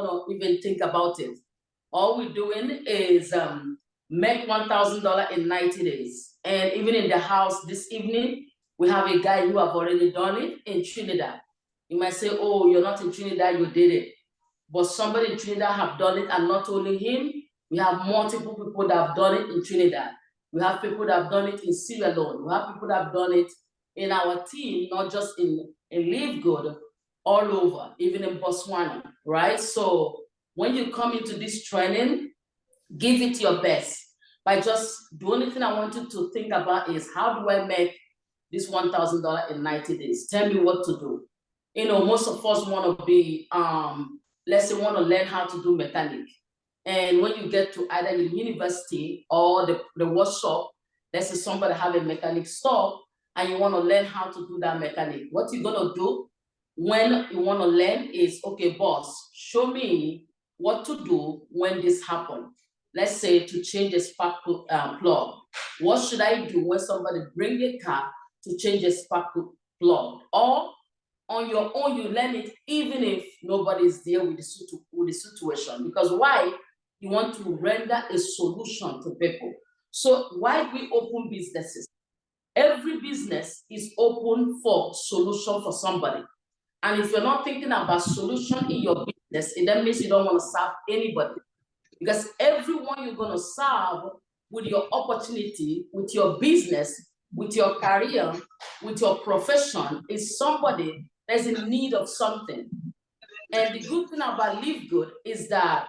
gonna even think about it. All we're doing is make $1,000 in 90 days. And even in the house this evening, we have a guy who have already done it in Trinidad. You might say, oh, you're not in Trinidad, you did it. But somebody in Trinidad have done it, and not only him, we have multiple people that have done it in Trinidad. We have people that have done it in Sierra Leone. We have people that have done it in our team, not just in LiveGood, all over, even in Botswana, right? So when you come into this training, give it your best. By just, the only thing I want you to think about is, how do I make this $1,000 in 90 days? Tell me what to do. You know, most of us want to be, let's say, want to learn how to do mechanic. And when you get to either the university or the workshop, let's say somebody have a mechanic store and you want to learn how to do that mechanic. What you're going to do when you want to learn is, okay, boss, show me what to do when this happens. Let's say to change a spark plug. What should I do when somebody bring a car to change a spark plug? Or on your own, you learn it even if nobody is there with the situation. Because why? You want to render a solution to people. So why do we open businesses? Every business is open for solution for somebody. And if you're not thinking about solution in your business, it then means you don't want to serve anybody. Because everyone you're going to serve with your opportunity, with your business, with your career, with your profession, is somebody that's in need of something. And the good thing about LiveGood is that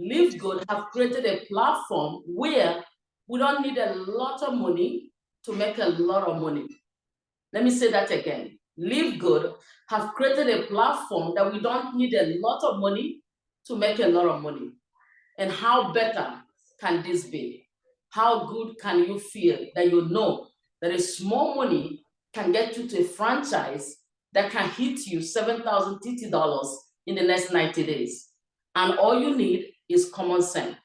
LiveGood have created a platform where we don't need a lot of money to make a lot of money. Let me say that again. LiveGood have created a platform that we don't need a lot of money to make a lot of money. And how better can this be? How good can you feel that you know that a small money can get you to a franchise that can hit you $7,050 in the next 90 days? And all you need is common sense.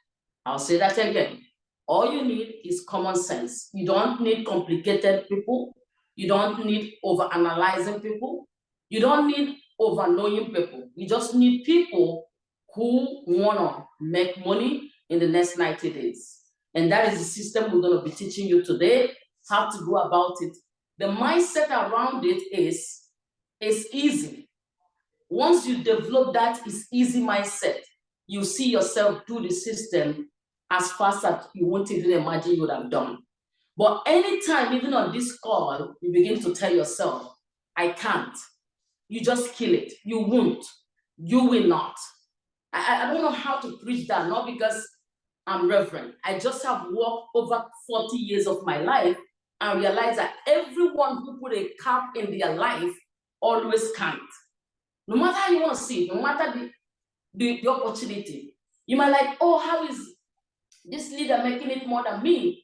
I'll say that again. All you need is common sense. You don't need complicated people. You don't need over-analyzing people. You don't need over-knowing people. You just need people who want to make money in the next 90 days. And that is the system we're going to be teaching you today, how to go about it. The mindset around it is easy. Once you develop that is easy mindset, you see yourself do the system as fast as you won't even imagine you would have done. But anytime, even on this call, you begin to tell yourself, I can't, you just kill it. You won't. You will not. I don't know how to preach that, not because I'm reverend. I just have walked over 40 years of my life and realized that everyone who put a cap in their life always can't. No matter how you want to see it, no matter the opportunity. You might like, oh, how is this leader making it more than me?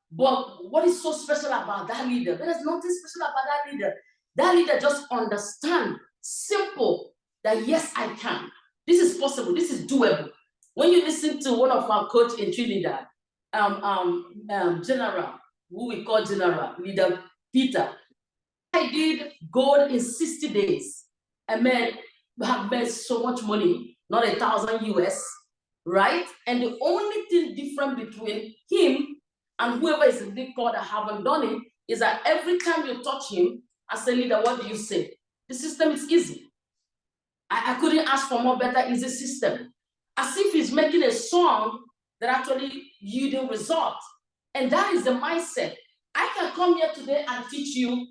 But what is so special about that leader? There is nothing special about that leader. That leader just understands, simple, that yes, I can. This is possible. This is doable. When you listen to one of our coach in Trinidad, General, who we call General, Leader Peter, I did gold in 60 days. I have made so much money, not 1,000 US, right? And the only thing different between him and whoever is in big call that haven't done it is that every time you touch him, I say, leader, what do you say? The system is easy. I couldn't ask for more better easy system. As if he's making a song that actually yielding results. And that is the mindset. I can come here today and teach you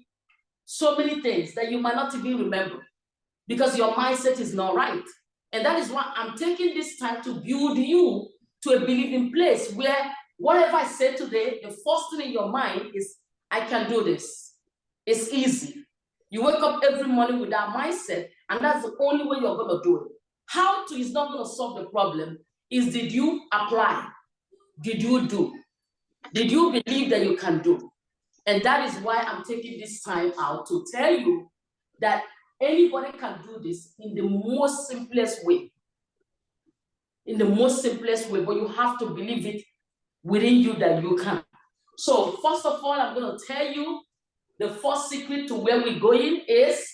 so many things that you might not even remember because your mindset is not right. And that is why I'm taking this time to build you to a believing place where whatever I say today, the first thing in your mind is, I can do this. It's easy. You wake up every morning with that mindset, and that's the only way you're going to do it. How to is not going to solve the problem. Is did you apply? Did you do? Did you believe that you can do? And that is why I'm taking this time out to tell you that anybody can do this in the most simplest way. In the most simplest way, but you have to believe it within you that you can. So first of all, I'm going to tell you the first secret to where we're going is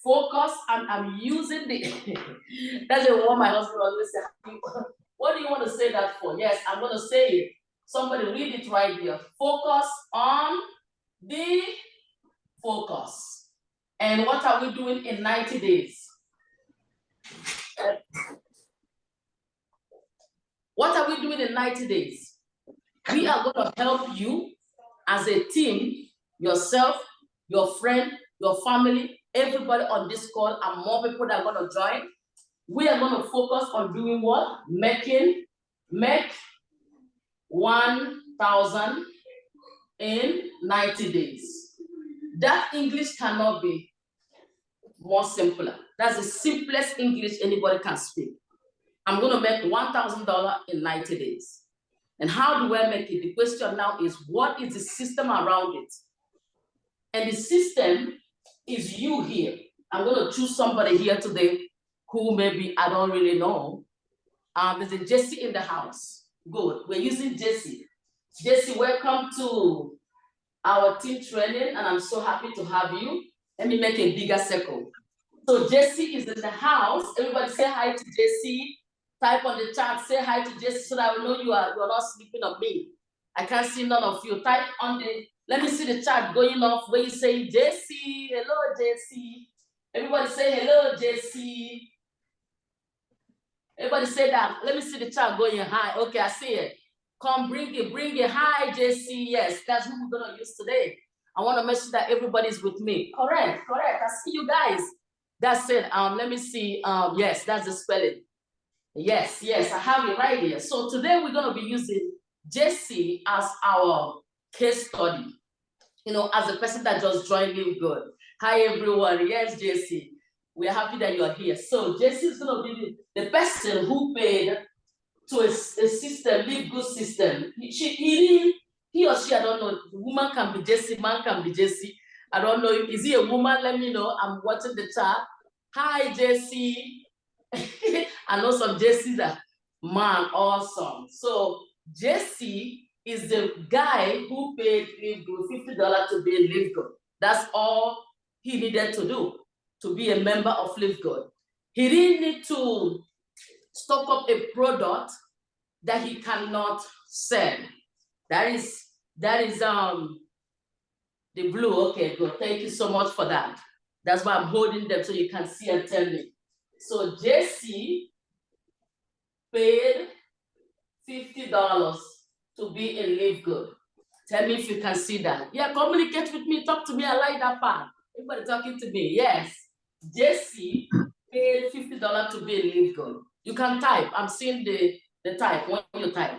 focus, I'm using the, that's what my husband always says. What do you want to say that for? Yes, I'm going to say it. Somebody read it right here. Focus on the focus. And what are we doing in 90 days? What are we doing in 90 days? We are going to help you as a team, yourself, your friend, your family, everybody on this call, and more people that are going to join. We are going to focus on doing what? Make 1,000 in 90 days. That English cannot be more simpler. That's the simplest English anybody can speak. I'm going to make $1,000 in 90 days. And how do I make it? The question now is, what is the system around it? And the system is you here. I'm going to choose somebody here today who maybe I don't really know. There's a Jesse in the house. Good. We're using Jesse. Jesse, welcome to our team training, and I'm so happy to have you. Let me make a bigger circle. So Jesse is in the house. Everybody say hi to Jesse. Type on the chat, say hi to Jesse so that I know you're not sleeping on me. I can't see none of you. Type on the, let me see the chat going off where you say Jesse, hello Jesse. Everybody say hello Jesse. Everybody say that. Let me see the chat going hi. Okay, I see it. Come, bring it. Hi, Jesse. Yes, that's who we're gonna use today. I want to make sure that everybody's with me. Correct. I see you guys. That's it. Let me see. Yes, that's the spelling. Yes, I have it right here. So today we're gonna be using Jesse as our case study. You know, as a person that just joined LiveGood. Hi everyone. Yes, Jesse. We're happy that you're here. So Jesse is gonna be the person who paid to a system, LiveGood system. He or she, I don't know. Woman can be Jesse, man can be Jesse. I don't know. Is he a woman? Let me know. I'm watching the chat. Hi, Jesse. I know some Jesse's are man, awesome. So Jesse is the guy who paid LiveGood $50 to be in LiveGood. That's all he needed to do to be a member of LiveGood. He didn't need to stock up a product that he cannot sell. That is the blue. Okay, good. Thank you so much for that. That's why I'm holding them so you can see and tell me. So Jesse paid $50 to be in LiveGood. Tell me if you can see that. Yeah, communicate with me, talk to me. I like that part. Everybody talking to me. Yes. Jesse paid $50 to be in LiveGood. You can type. I'm seeing the type when you type.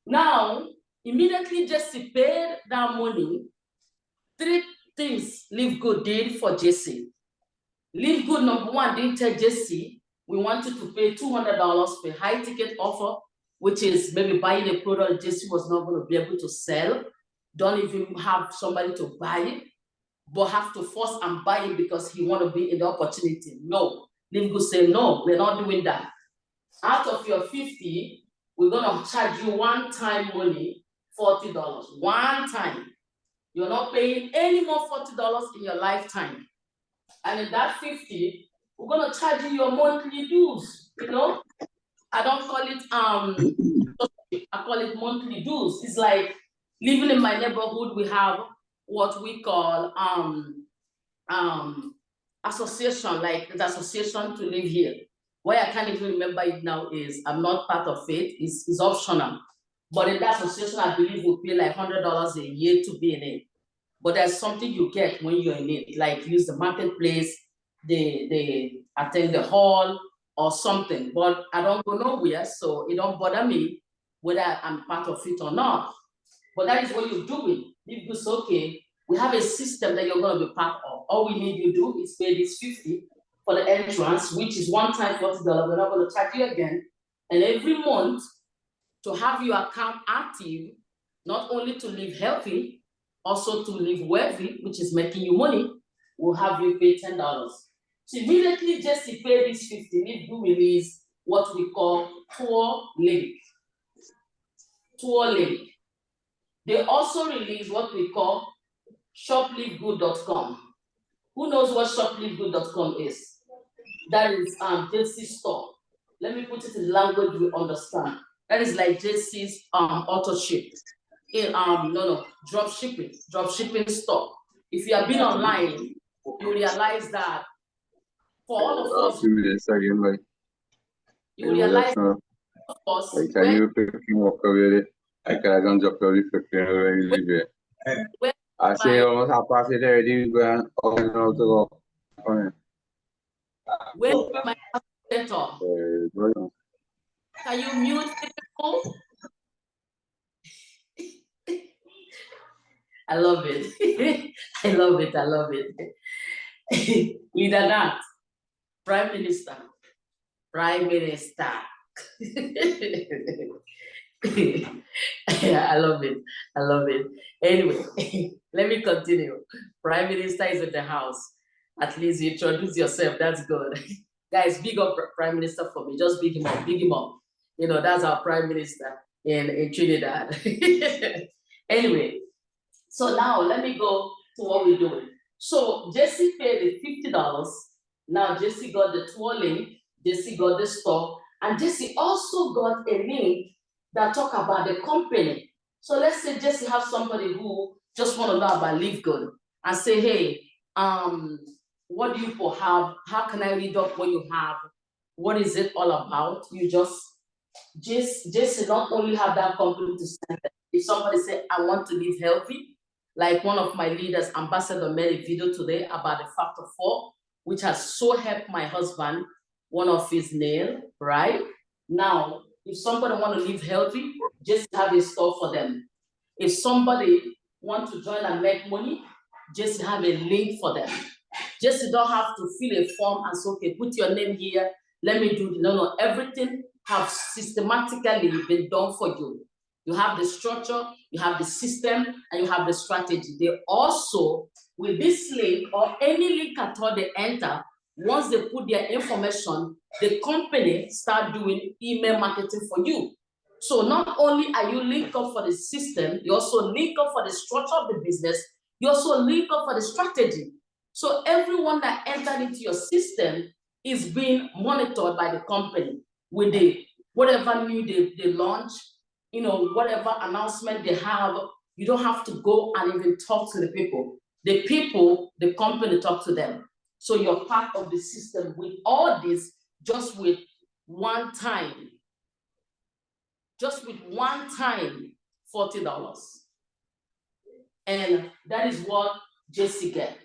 Now, immediately Jesse paid that money. 3 things LiveGood did for Jesse. LiveGood, number one, didn't tell Jesse, we want you to pay $200 for a high ticket offer, which is maybe buying a product Jesse was not going to be able to sell. Don't even have somebody to buy it, but have to force and buy it because he want to be in the opportunity. No. LiveGood say, no, we're not doing that. Out of your 50, we're going to charge you one-time money, $40. One time. You're not paying any more $40 in your lifetime. And in that 50, we're going to charge you your monthly dues. You know, I don't call it I call it monthly dues. It's like living in my neighborhood. We have what we call association, like the association to live here. Why I can't even remember it now is I'm not part of it. It's optional. But in that association, I believe we pay like $100 a year to be in it. But there's something you get when you're in it, like use the marketplace, they attend the hall or something. But I don't go nowhere, so it don't bother me whether I'm part of it or not. But that is what you're doing. If it's okay, we have a system that you're going to be part of. All we need you to do is pay this $50 for the entrance, which is one time $40. We're not going to charge you again. And every month, to have your account active, not only to live healthy, also to live wealthy, which is making you money, we'll have you pay $10. So immediately Jesse paid this $50, LiveGood release what we call tour link. Tour link. They also release what we call shoplivgood.com. Who knows what shoplivegood.com is? That is JC's store. Let me put it in language we understand. That is like JC's auto ship. Drop shipping store. If you have been online, you realize that for all of us, you realize of us when I say almost half past it already. when my better. Can you mute people? I love it. I love it. I love it. Leader Nat, Prime Minister. Prime Minister. I love it. I love it. Anyway, let me continue. Prime Minister is in the house. At least you introduce yourself. That's good. Guys, big up Prime Minister for me. Just big him up. Big him up. You know, that's our Prime Minister in Trinidad. Anyway, so now let me go to what we're doing. So Jesse paid the $50. Now Jesse got the tour link. Jesse got the store. And Jesse also got a link that talk about the company. So let's say Jesse have somebody who just want to know about LiveGood and say, hey, what do you have? How can I read up what you have? What is it all about? You just not only have that company to send them. If somebody say, I want to live healthy, like one of my leaders, Ambassador, made a video today about the factor 4, which has so helped my husband, one of his nails, right? Now, if somebody want to live healthy, just have a store for them. If somebody want to join and make money, just have a link for them. Just you don't have to fill a form and say, okay, put your name here, let me do it. No, everything have systematically been done for you. You have the structure, you have the system, and you have the strategy. They also, with this link or any link at all they enter, once they put their information, the company start doing email marketing for you. So not only are you linked up for the system, you also link up for the structure of the business, you also link up for the strategy. So everyone that entered into your system is being monitored by the company with the whatever new they launch, you know, whatever announcement they have. You don't have to go and even talk to the people. The people, the company talk to them. So you're part of the system with all this, just with one time. Just with one time, $40. And that is what Jesse get.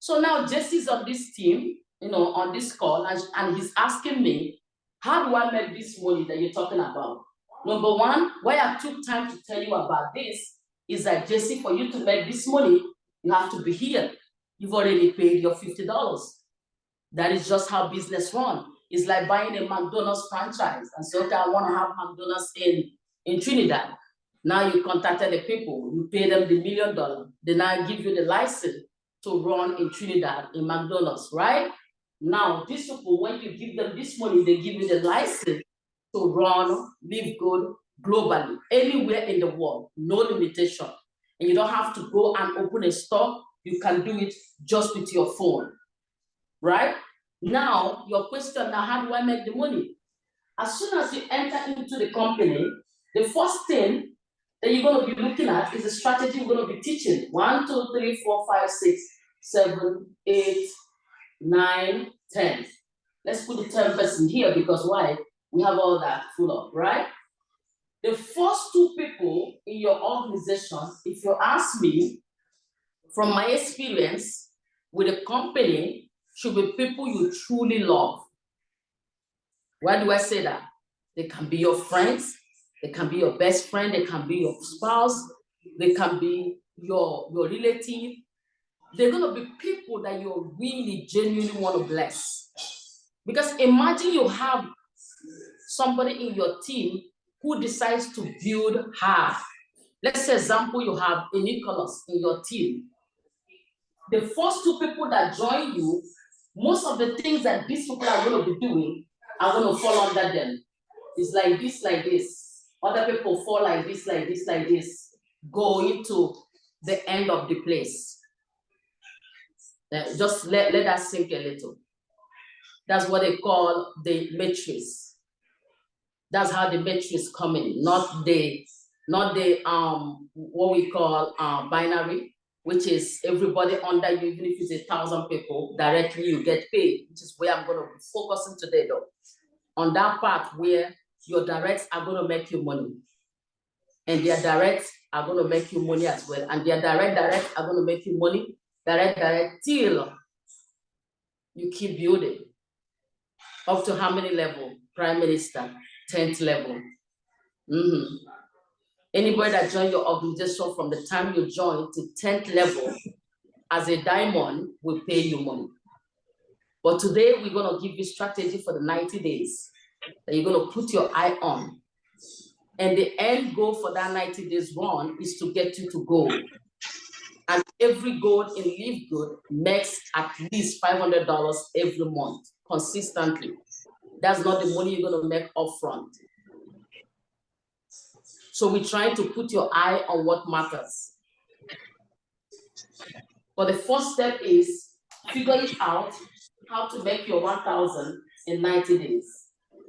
So now Jesse's on this team, you know, on this call, and he's asking me, how do I make this money that you're talking about? Number one, why I took time to tell you about this is that, Jesse, for you to make this money, you have to be here. You've already paid your $50. That is just how business run. It's like buying a McDonald's franchise and say, okay, I want to have McDonald's in Trinidad. Now you contacted the people, you pay them the $1 million. They now give you the license to run in Trinidad, in McDonald's, right? Now, these people, when you give them this money, they give you the license to run LiveGood globally, anywhere in the world, no limitation. And you don't have to go and open a store. You can do it just with your phone, right? Now, your question now, how do I make the money? As soon as you enter into the company, the first thing that you're going to be looking at is the strategy we're going to be teaching. 1, 2, 3, 4, 5, 6, 7, 8, 9, 10. Let's put the 10% here because why? We have all that full up, right? The first 2 people in your organization, if you ask me, from my experience with a company, should be people you truly love. Why do I say that? They can be your friends, they can be your best friend, they can be your spouse, they can be your relative. They're gonna be people that you really genuinely want to bless. Because imagine you have somebody in your team who decides to build hard. Let's say example, you have a Nicholas in your team. The first 2 people that join you, most of the things that these people are going to be doing are going to fall under them. It's like this. Other people fall like this, go into the end of the place. Just let that sink a little. That's what they call the matrix. That's how the matrix come in, not the what we call binary, which is everybody under you, even if it's 1,000 people, directly you get paid, which is where I'm going to be focusing today though. On that part where your directs are going to make you money. And their directs are going to make you money as well. And their directs are going to make you money, direct till you keep building. Up to how many level? Prime Minister, 10th level. Anybody that joined your organization from the time you join to 10th level as a diamond will pay you money. But today we're going to give you strategy for the 90 days that you're going to put your eye on. And the end goal for that 90 days run is to get you to gold. And every goal in LiveGood makes at least $500 every month, consistently. That's not the money you're going to make upfront. So we're trying to put your eye on what matters. But the first step is figuring out how to make your 1,000 in 90 days.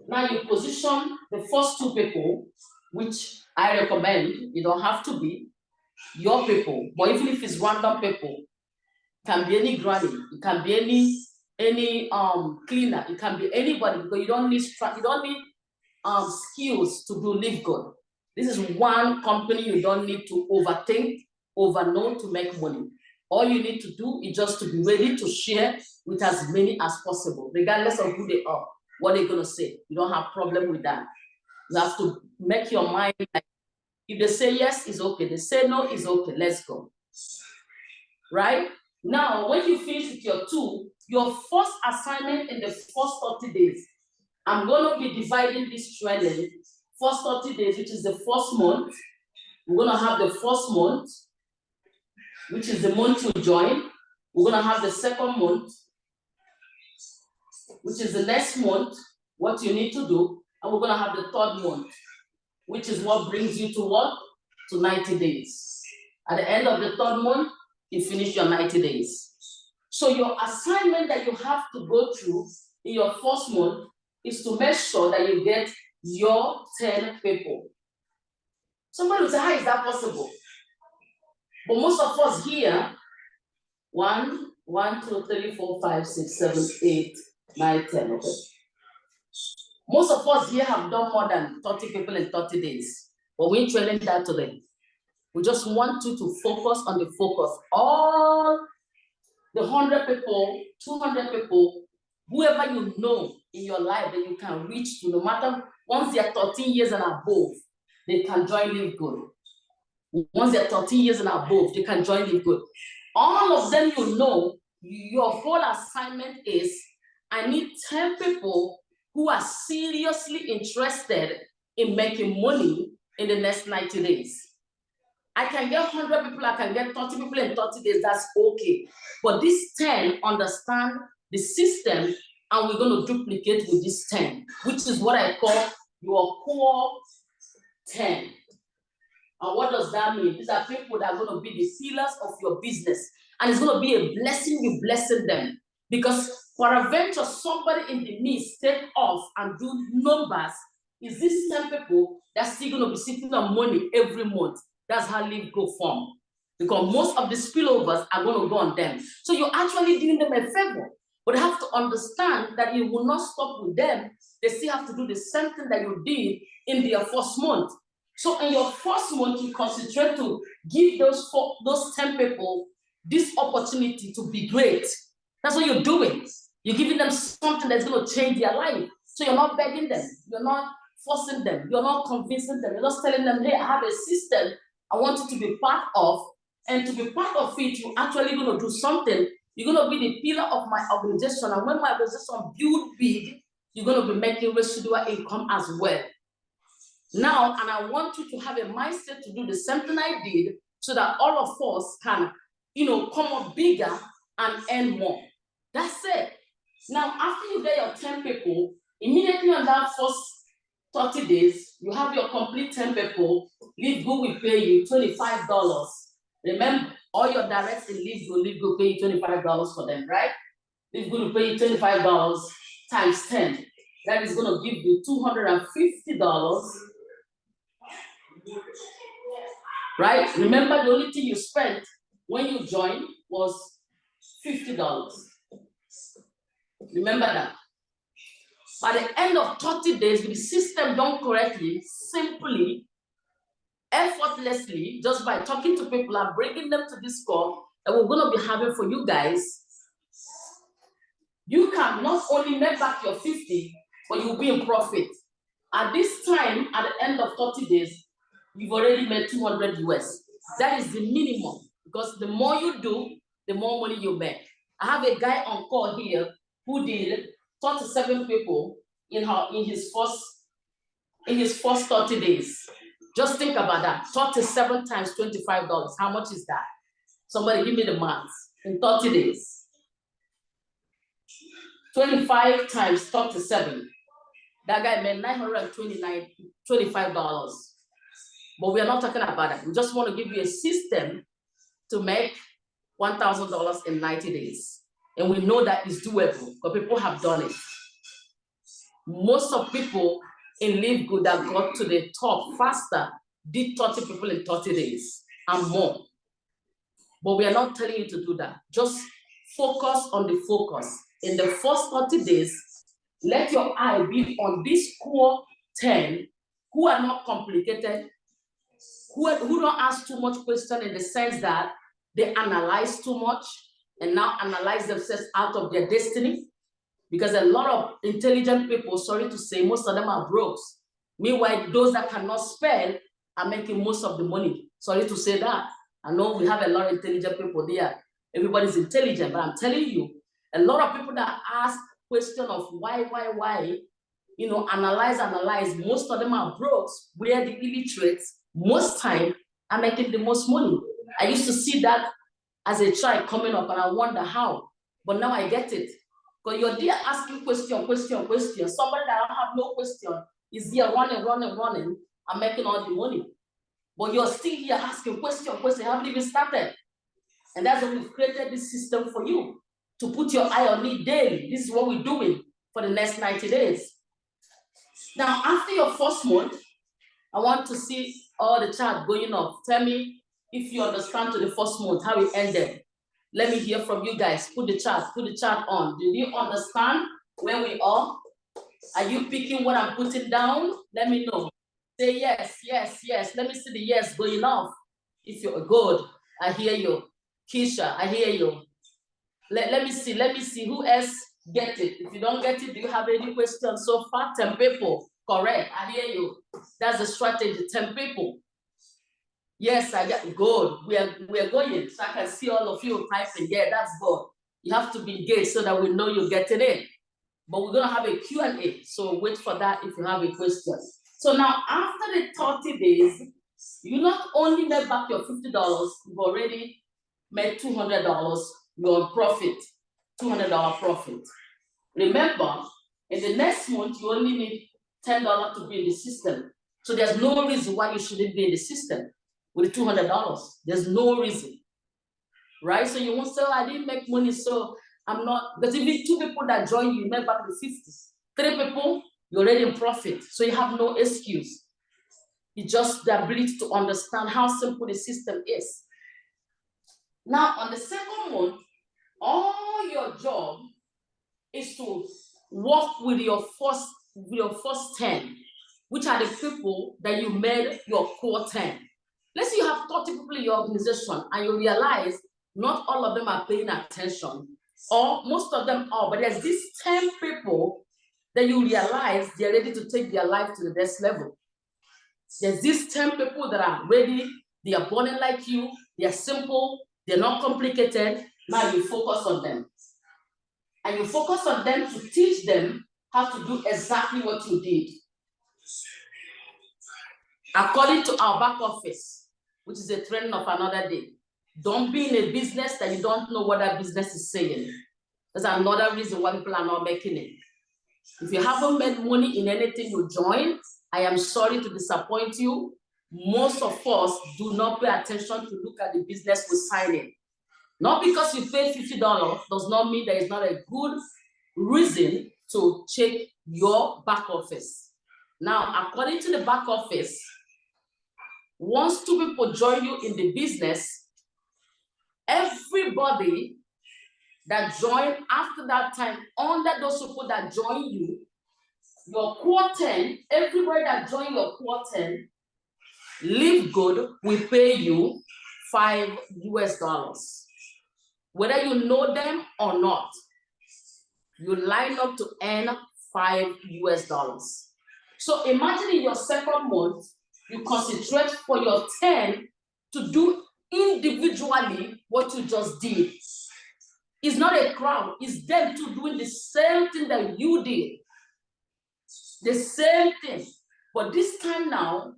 Now you position the first 2 people, which I recommend, you don't have to be your people, but even if it's random people, can be any granny, it can be any cleaner, it can be anybody, because you don't need skills to do LiveGood. This is one company you don't need to overthink, overknow to make money. All you need to do is just to be ready to share with as many as possible, regardless of who they are, what they're going to say. You don't have problem with that. You have to make your mind, like, if they say yes, it's okay. They say no, it's okay. Let's go. Right? Now, when you finish with your 2, your first assignment in the first 30 days, I'm going to be dividing this training, first 30 days, which is the first month. We're going to have the first month, which is the month you join. We're going to have the second month, which is the next month, what you need to do. And we're going to have the third month, which is what brings you to what? To 90 days. At the end of the third month, you finish your 90 days. So your assignment that you have to go through in your first month is to make sure that you get your 10 people. Somebody will say, how is that possible? But most of us here, 1, 2, 3, 4, 5, 6, 7, 8, 9, 10, okay. Most of us here have done more than 30 people in 30 days. But we ain't training that today. We just want you to focus on the focus. All the 100 people, 200 people, whoever you know in your life that you can reach to, no matter, once they're 13 years and above, they can join LiveGood. Once they're 13 years and above, they can join LiveGood. All of them, you know, your whole assignment is, I need 10 people who are seriously interested in making money in the next 90 days. I can get 100 people, I can get 30 people in 30 days, that's okay. But these 10 understand the system, and we're going to duplicate with this 10, which is what I call your core 10. And what does that mean? These are people that are going to be the pillars of your business. And it's going to be a blessing, you blessing them. Because peradventure, somebody in the midst take off and do numbers, is this 10 people that's still going to be sitting on money every month. That's how LiveGood form. Because most of the spillovers are going to go on them. So you're actually doing them a favor. But you have to understand that you will not stop with them. They still have to do the same thing that you did in their first month. So in your first month, you concentrate to give those 10 people this opportunity to be great. That's what you're doing. You're giving them something that's going to change their life. So you're not begging them. You're not forcing them. You're not convincing them. You're just telling them, hey, I have a system I want you to be part of. And to be part of it, you're actually going to do something. You're going to be the pillar of my organization. And when my organization builds big, you're going to be making residual income as well. Now, and I want you to have a mindset to do the same thing I did so that all of us can, come up bigger and earn more. That's it. Now, after you get your 10 people, immediately on that first 30 days, you have your complete 10 people. LiveGood will pay you $25. Remember, All your directs in LiveGood pay you $25 for them, right? LiveGood will pay you $25 times 10. That is going to give you $250. Right? Remember, the only thing you spent when you joined was $50. Remember that. By the end of 30 days, with the system done correctly, simply, effortlessly, just by talking to people and bringing them to this call that we're going to be having for you guys, you can not only make back your 50, but you'll be in profit. At this time, at the end of 30 days, you've already made 200 US. That is the minimum, because the more you do, the more money you make. I have a guy on call here who did 37 people in his first 30 days. Just think about that. 37 times $25. How much is that? Somebody give me the math. In 30 days. 25 times 37. That guy made $925. But we are not talking about that. We just want to give you a system to make $1,000 in 90 days. And we know that is doable because people have done it. Most of people in LiveGood that got to the top faster did 30 people in 30 days and more. But we are not telling you to do that. Just focus on the focus. In the first 30 days, let your eye be on this core 10 who are not complicated, who don't ask too much question in the sense that they analyze too much and now analyze themselves out of their destiny. Because a lot of intelligent people, sorry to say, most of them are broke. Meanwhile, those that cannot spell are making most of the money. Sorry to say that. I know we have a lot of intelligent people there. Everybody's intelligent, but I'm telling you, a lot of people that ask question of why, you know, analyze, most of them are broke, where the illiterates, most time, are making the most money. I used to see that as a child coming up, and I wonder how. But now I get it. Because you're there asking question. Somebody that don't have no question is here running, and making all the money. But you're still here asking question, you haven't even started. And that's why we've created this system for you, to put your eye on it daily. This is what we're doing for the next 90 days. Now, after your first month, I want to see all the chat going off. Tell me if you understand to the first month, how it ended. Let me hear from you guys. Put the chat on. Did you understand where we are? Are you picking what I'm putting down? Let me know. Say yes. Let me see the yes going off. If you're good, I hear you. Keisha, I hear you. Let me see who else get it. If you don't get it, do you have any questions so far? 10 people. Correct. I hear you. That's the strategy. 10 people. Yes, I get good. We are going. So I can see all of you typing. Yeah, that's good. You have to be engaged so that we know you're getting it. But we're gonna have a Q&A. So wait for that if you have a question. So now after the 30 days, you not only made back your $50, you've already made $200. You're on profit. $200 profit. Remember, in the next month, you only need $10 to be in the system. So there's no reason why you shouldn't be in the system with $200. There's no reason, right? So you won't say, oh, I didn't make money, so I'm not. But even 2 people that join you, make back the 50. 3 people, you're already in profit. So you have no excuse. It's just the ability to understand how simple the system is. Now, on the second month, all your job is to work with your first 10, which are the people that you made your core 10. Let's say you have 30 people in your organization and you realize not all of them are paying attention, or most of them are, but there's these 10 people that you realize they're ready to take their life to the next level. There's these 10 people that are ready, they are burning like you, they're simple, they're not complicated. Now you focus on them. And you focus on them to teach them how to do exactly what you did. According to our back office, which is a training of another day, don't be in a business that you don't know what that business is saying. That's another reason why people are not making it. If you haven't made money in anything you join, I am sorry to disappoint you. most of us do not pay attention to look at the business we're signing. Not because you pay $50 does not mean there is not a good reason to check your back office. Now, according to the back office, once 2 people join you in the business, everybody that joined after that time, under those people that join you, your quarter, everybody that joined your quarter, LiveGood will pay you $5 US. Whether you know them or not, you line up to earn $5 US. So imagine in your second month, you concentrate for your 10 to do individually what you just did. It's not a crowd, it's them two doing the same thing that you did. The same thing. But this time now,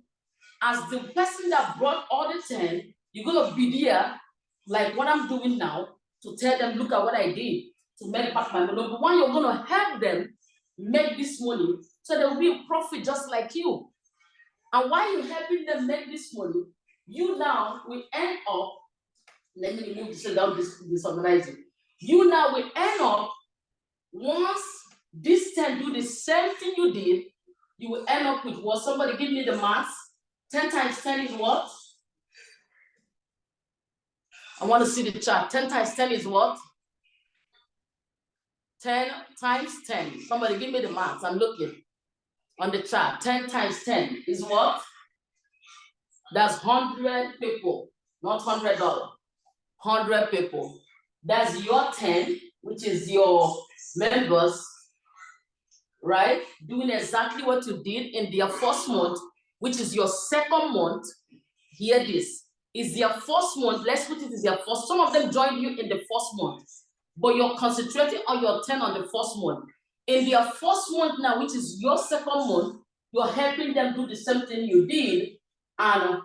as the person that brought all the 10, you're gonna be there, like what I'm doing now, to tell them, look at what I did to make back my money. Number one, you're gonna help them make this money so there will be a profit just like you. And while you're helping them make this money, you now will end up, let me remove this without disorganizing. You now will end up, once this 10 do the same thing you did, you will end up with what? Somebody give me the math. 10 times 10 is what? I want to see the chart. 10 times 10 is what? 10 times 10. Somebody give me the math. I'm looking on the chart. 10 times 10 is what? That's 100 people, not $100. 100 people. That's your 10, which is your members, right? Doing exactly what you did in their first month, which is your second month. Hear this. Is their first month, let's put it as their first. Some of them joined you in the first month, but you're concentrating on your 10 on the first month. In their first month now, which is your second month, you're helping them do the same thing you did. And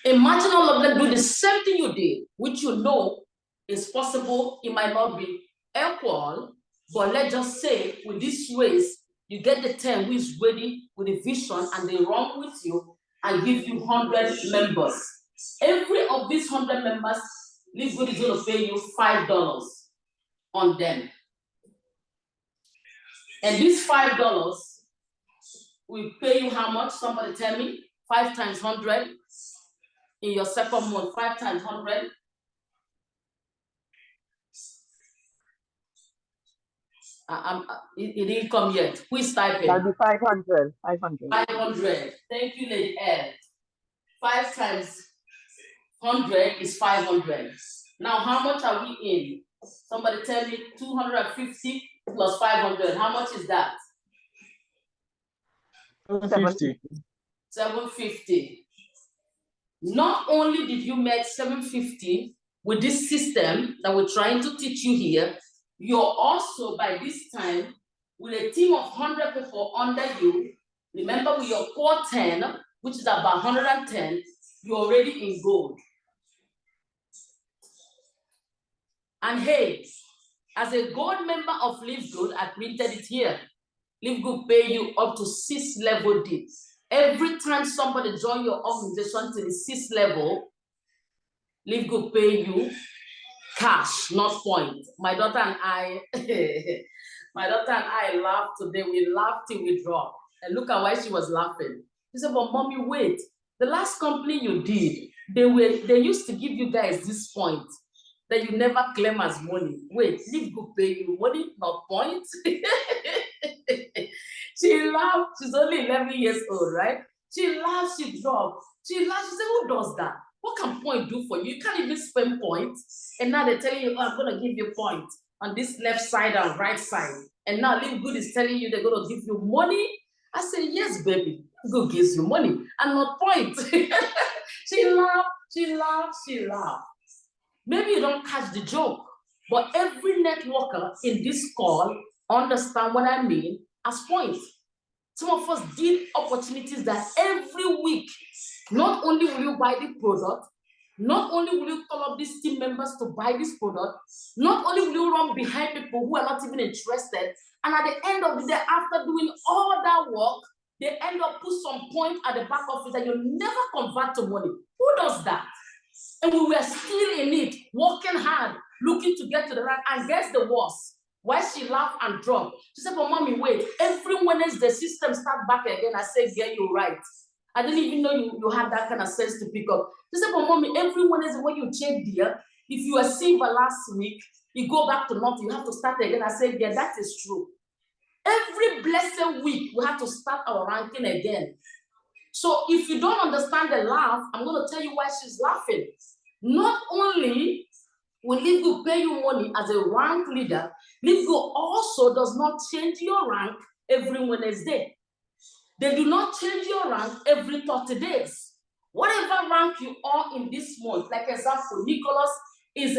imagine all of them do the same thing you did, which you know is possible. It might not be equal, but let's just say with this race, you get the 10 who is ready with a vision and they run with you and give you 100 members. Every of these 100 members, LiveGood is going to pay you $5 on them. And these $5 will pay you how much? Somebody tell me. 5 times 100 in your second month. 5 times 100. It didn't come yet. Who is typing? That'll be 500. 500. Thank you, Lady Ed. 5 times 100 is 500. Now, how much are we in? Somebody tell me 250 plus 500. How much is that? 750. 750. Not only did you make 750 with this system that we're trying to teach you here, you're also, by this time, with a team of 100 people under you, remember with your core 10, which is about 110, you're already in gold. And hey, as a gold member of LiveGood, I printed it here. LiveGood pay you up to 6 level dips. Every time somebody join your organization to the 6th level, LiveGood pay you cash, not point. My daughter and I, laughed today. We laughed till we dropped. And look at why she was laughing. She said, but mommy, wait. The last company you did, they used to give you guys this point that you never claim as money. Wait, LiveGood pay you money, not point. She laughed. She's only 11 years old, right? She laughed, she dropped. She laughed, she said, who does that? What can point do for you? You can't even spend points. And now they're telling you, oh, I'm going to give you points on this left side and right side. And now LiveGood is telling you they're going to give you money. I said, yes, baby. LiveGood gives you money and not points. She laughed, she laughed, she laughed. Maybe you don't catch the joke, but every networker in this call understand what I mean as points. Some of us did opportunities that every week, not only will you buy the product, not only will you call up these team members to buy this product, not only will you run behind people who are not even interested, and at the end of the day, after doing all that work, they end up put some point at the back of it that you never convert to money. Who does that? And we were still in it, working hard, looking to get to the rank. And guess the worst? Why she laughed and dropped. She said, but mommy, wait, every Wednesday the system start back again. I said, yeah, you're right. I didn't even know you had that kind of sense to pick up. She said, but mommy, every Wednesday when you check there, if you were silver last week, you go back to nothing, you have to start again. I said, yeah, that is true. Every blessed week, we have to start our ranking again. So if you don't understand the laugh, I'm going to tell you why she's laughing. Not only will LiveGood pay you money as a rank leader, LiveGood also does not change your rank every Wednesday. They do not change your rank every 30 days. Whatever rank you are in this month, like example, Nicholas is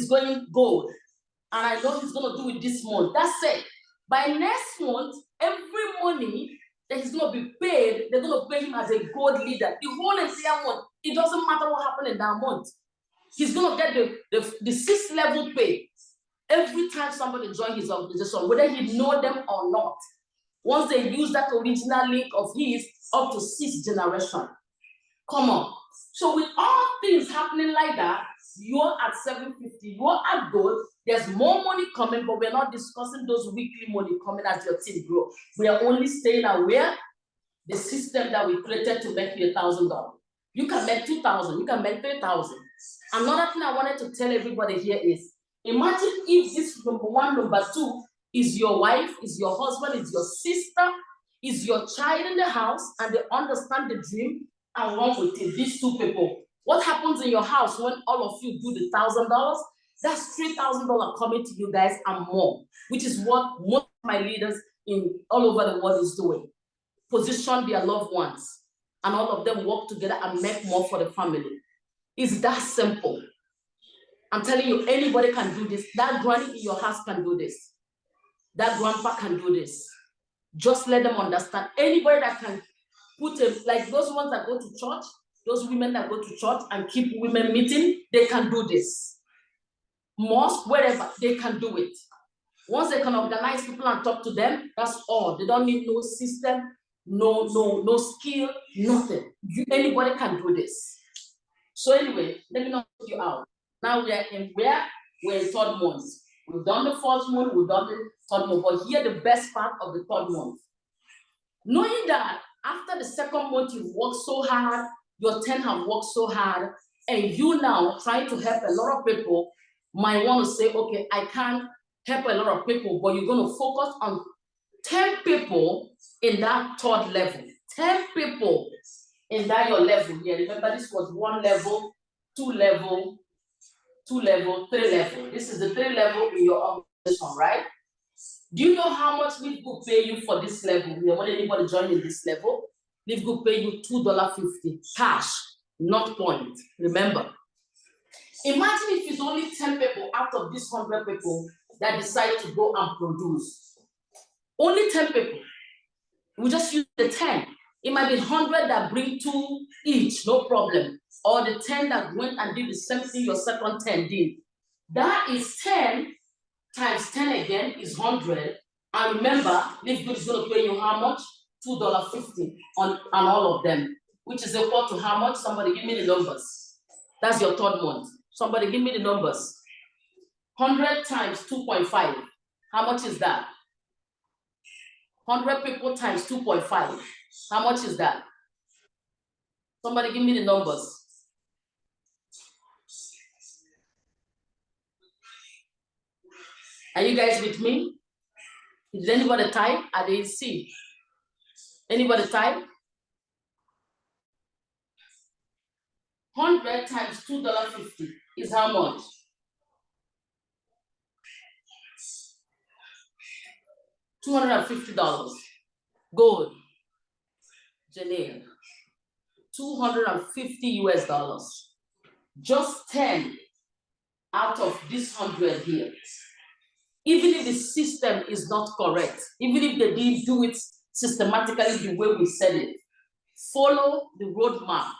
going gold, and I know he's going to do it this month. That's it. By next month, every money that he's going to be paid, they're going to pay him as a gold leader. The whole entire month, it doesn't matter what happened in that month. He's going to get the 6th level pay every time somebody joins his organization, whether he know them or not. Once they use that original link of his, up to 6th generation. Come on. So with all things happening like that, you're at 750, you're at gold, there's more money coming, but we're not discussing those weekly money coming as your team grow. We are only staying aware the system that we created to make you $1,000. You can make 2,000, you can make 3,000. Another thing I wanted to tell everybody here is, imagine if this number 1, number 2 is your wife, is your husband, is your sister, is your child in the house, and they understand the dream and run with it. These 2 people. What happens in your house when all of you do the $1,000? That's $3,000 coming to you guys and more, which is what most of my leaders in all over the world is doing. Position their loved ones, and all of them work together and make more for the family. It's that simple. I'm telling you, anybody can do this. That granny in your house can do this. That grandpa can do this. Just let them understand. Anybody that can put like those ones that go to church, those women that go to church and keep women meeting, they can do this. Mosque, wherever, they can do it. Once they can organize people and talk to them, that's all. They don't need no system, no skill, nothing. Anybody can do this. So anyway, let me not put you out. Now we're in 3rd month. We've done the 4th month, we've done the 3rd month, but here the best part of the 3rd month. Knowing that after the 2nd month you've worked so hard, your 10 have worked so hard, and you now trying to help a lot of people, might want to say, okay, I can't help a lot of people, but you're going to focus on 10 people in that 3rd level. 10 people in that your level here. Remember, this was 1 level, 2 level, 2 level, 3 level. This is the 3 level in your organization, right? Do you know how much LiveGood pay you for this level? You want anybody joining this level? LiveGood pay you $2.50 cash, not point. Remember. Imagine if it's only 10 people out of these 100 people that decide to go and produce. Only 10 people. We just use the 10. It might be 100 that bring 2 each, no problem. Or the 10 that went and did the same thing your second 10 did. That is 10 times 10 again is 100. And remember, LiveGood is going to pay you how much? $2.50 on all of them, which is equal to how much? Somebody give me the numbers. That's your 3rd month. Somebody give me the numbers. 100 times 2.5. How much is that? 100 people times 2.5. How much is that? Somebody give me the numbers. Are you guys with me? Did anybody type? I didn't see. Anybody type? 100 times $2.50 is how much? $250. Gold. Janelle. $250 US. Just 10 out of this 100 here. Even if the system is not correct, even if they didn't do it systematically the way we said it, follow the roadmap.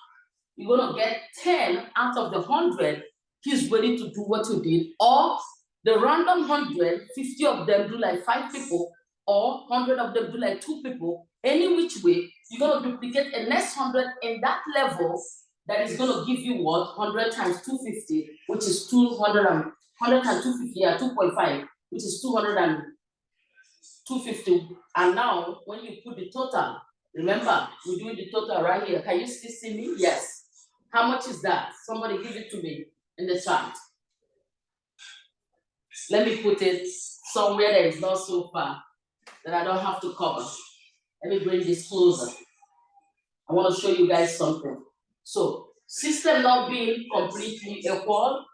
You're gonna get 10 out of the 100, he's ready to do what you did, or the random 100, 50 of them do like 5 people, or 100 of them do like 2 people, Any which way, you're gonna duplicate a next 100 in that level that is gonna give you what? 100 times 250, which is 200 and 100 times 250, yeah, 2.5, which is 200 and 250. And now, when you put the total, remember, we're doing the total right here. Can you still see me? Yes. How much is that? Somebody give it to me in the chat. Let me put it somewhere that is not so far, that I don't have to cover. Let me bring this closer. I want to show you guys something. So, system not being completely equal,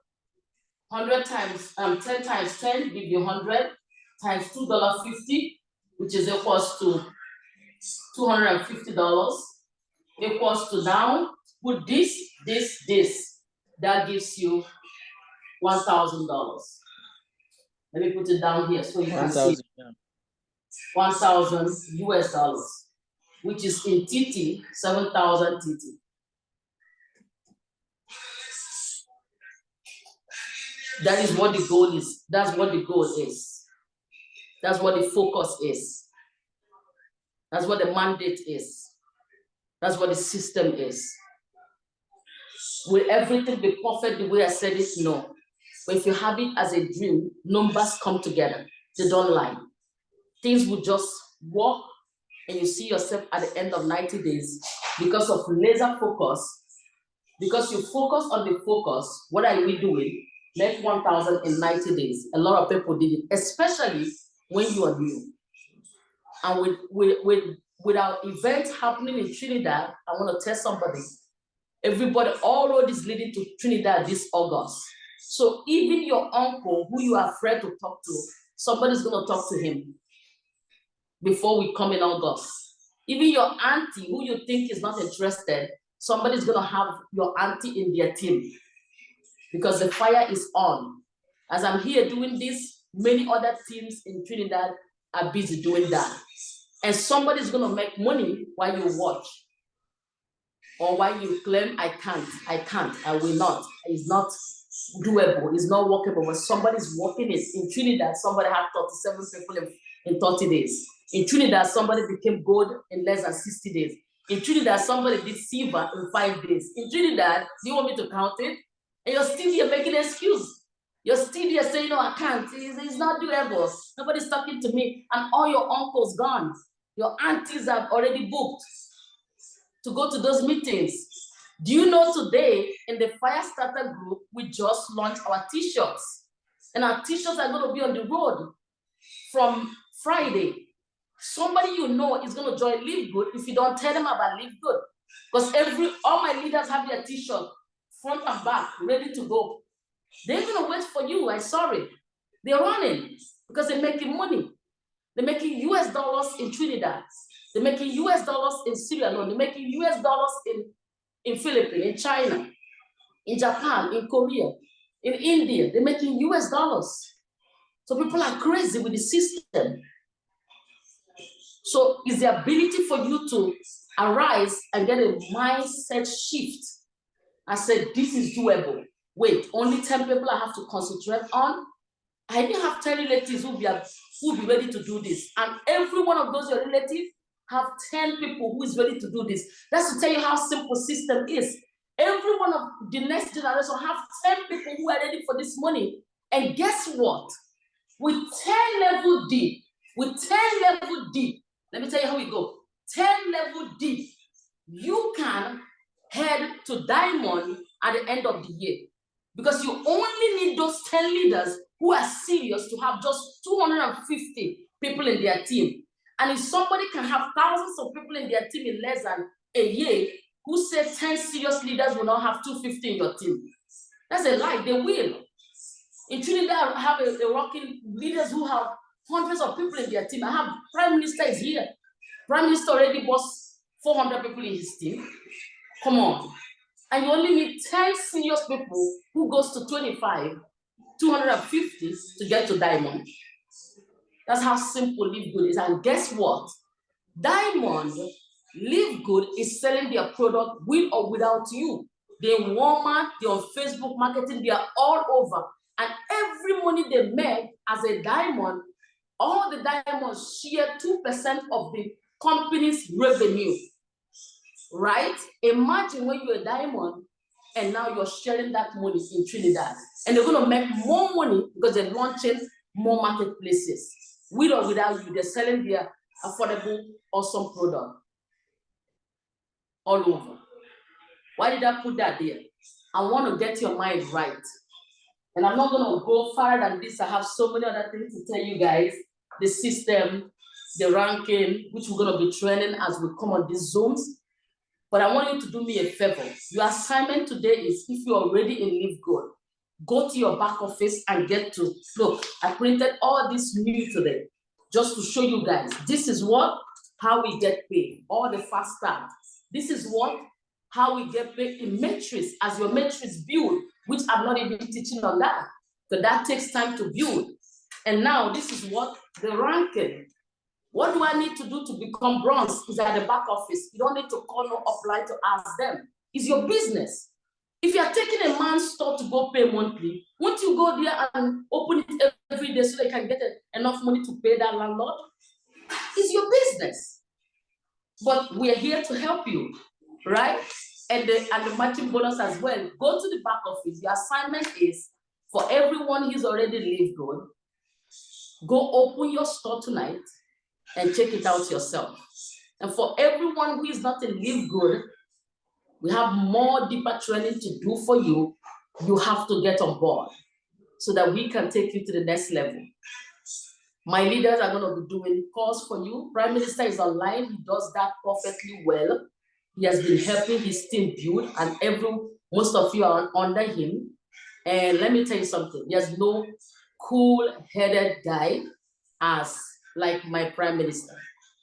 100 times, 10 times 10 give you 100 times $2.50, which is equals to $250, equals to now, put this, that gives you $1,000. Let me put it down here so you can see. 1,000 US dollars, which is in TT, 7,000 TT. That is what the goal is. That's what the goal is. That's what the focus is. That's what the mandate is. That's what the system is. Will everything be perfect the way I said it? No. But if you have it as a dream, numbers come together. They don't lie. Things will just work, and you see yourself at the end of 90 days because of laser focus. Because you focus on the focus, what are we doing? Make 1,000 in 90 days. A lot of people did it, especially when you are new. And with our event happening in Trinidad, I want to tell somebody, everybody, all road is leading to Trinidad this August. So even your uncle, who you are afraid to talk to, somebody's going to talk to him before we come in August. Even your auntie, who you think is not interested, somebody's going to have your auntie in their team because the fire is on. As I'm here doing this, many other teams in Trinidad are busy doing that. And somebody's going to make money while you watch. Or while you claim, I can't, I will not. It's not doable, it's not workable. But somebody's working it. In Trinidad, somebody had 37 people in 30 days. In Trinidad, somebody became gold in less than 60 days. In Trinidad, somebody did silver in 5 days. In Trinidad, do you want me to count it? And you're still here making an excuse. You're still here saying, no, I can't. It's not doable. Nobody's talking to me. And all your uncles gone. Your aunties have already booked to go to those meetings. Do you know today in the Fire Starter group, we just launched our t-shirts. And our t-shirts are going to be on the road from Friday. Somebody you know is going to join LiveGood if you don't tell them about LiveGood. Because all my leaders have their t-shirt, front and back, ready to go. They're going to wait for you, I'm sorry. They're running because they're making money. They're making US dollars in Trinidad. They're making US dollars in Sierra Leone. They're making US dollars in Philippines, in China, in Japan, in Korea, in India. They're making US dollars. So people are crazy with the system. So it's the ability for you to arise and get a mindset shift. I said, this is doable. Wait, only 10 people I have to concentrate on? I didn't have 10 relatives who will be ready to do this. And every one of those your relatives have 10 people who is ready to do this. That's to tell you how simple system is. Every one of the next generation have 10 people who are ready for this money. And guess what? With 10 level deep, let me tell you how we go. 10 level deep, you can head to diamond at the end of the year. Because you only need those 10 leaders who are serious to have just 250 people in their team. And if somebody can have thousands of people in their team in less than a year, who said 10 serious leaders will not have 250 in your team? That's a lie, they will. In Trinidad, I have a rocking leaders who have hundreds of people in their team. I have Prime Minister is here. Prime Minister already boss 400 people in his team. Come on. And you only need 10 serious people who goes to 25, 250 to get to diamond. That's how simple LiveGood is. And guess what? Diamond, LiveGood is selling their product with or without you. They're in Walmart, they're on Facebook marketing, they are all over. And every money they make as a diamond, all the diamonds share 2% of the company's revenue, right? Imagine when you're a diamond and now you're sharing that money in Trinidad, and they're going to make more money because they're launching more marketplaces. With or without you, they're selling their affordable, awesome product all over. Why did I put that there? I want to get your mind right. And I'm not going to go farther than this. I have so many other things to tell you guys. The system, the ranking, which we're going to be training as we come on these Zooms. But I want you to do me a favor. Your assignment today is, if you're already in LiveGood, go to your back office and get to, look, I printed all this new today, just to show you guys, this is how we get paid, all the fast start. This is how we get paid in matrix, as your matrix build, which I'm not even teaching on that, because that takes time to build. And now this is the ranking. What do I need to do to become bronze? Is at the back office. You don't need to call no upline to ask them. It's your business. If you're taking a man's store to go pay monthly, won't you go there and open it every day so they can get enough money to pay that landlord? It's your business. But we're here to help you, right? And the matching bonus as well. Go to the back office. The assignment is for everyone who's already LiveGood. Go open your store tonight and check it out yourself. And for everyone who is not in LiveGood, we have more deeper training to do for you. You have to get on board so that we can take you to the next level. My leaders are going to be doing calls for you. Prime Minister is online. He does that perfectly well. He has been helping his team build, and most of you are under him. And let me tell you something. There's no cool-headed guy as like my Prime Minister.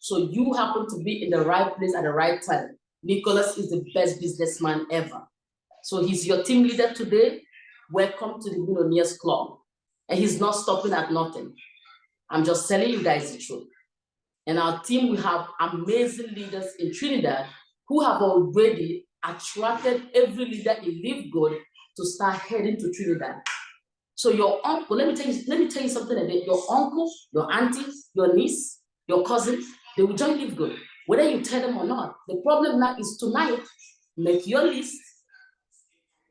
So you happen to be in the right place at the right time. Nicholas is the best businessman ever. So he's your team leader today. Welcome to the Millionaires Club. And he's not stopping at nothing. I'm just telling you guys the truth. And our team, we have amazing leaders in Trinidad who have already attracted every leader in LiveGood to start heading to Trinidad. So your uncle, let me tell you something again. Your uncle, your auntie, your niece, your cousin, they will join LiveGood, whether you tell them or not. The problem now is tonight, make your list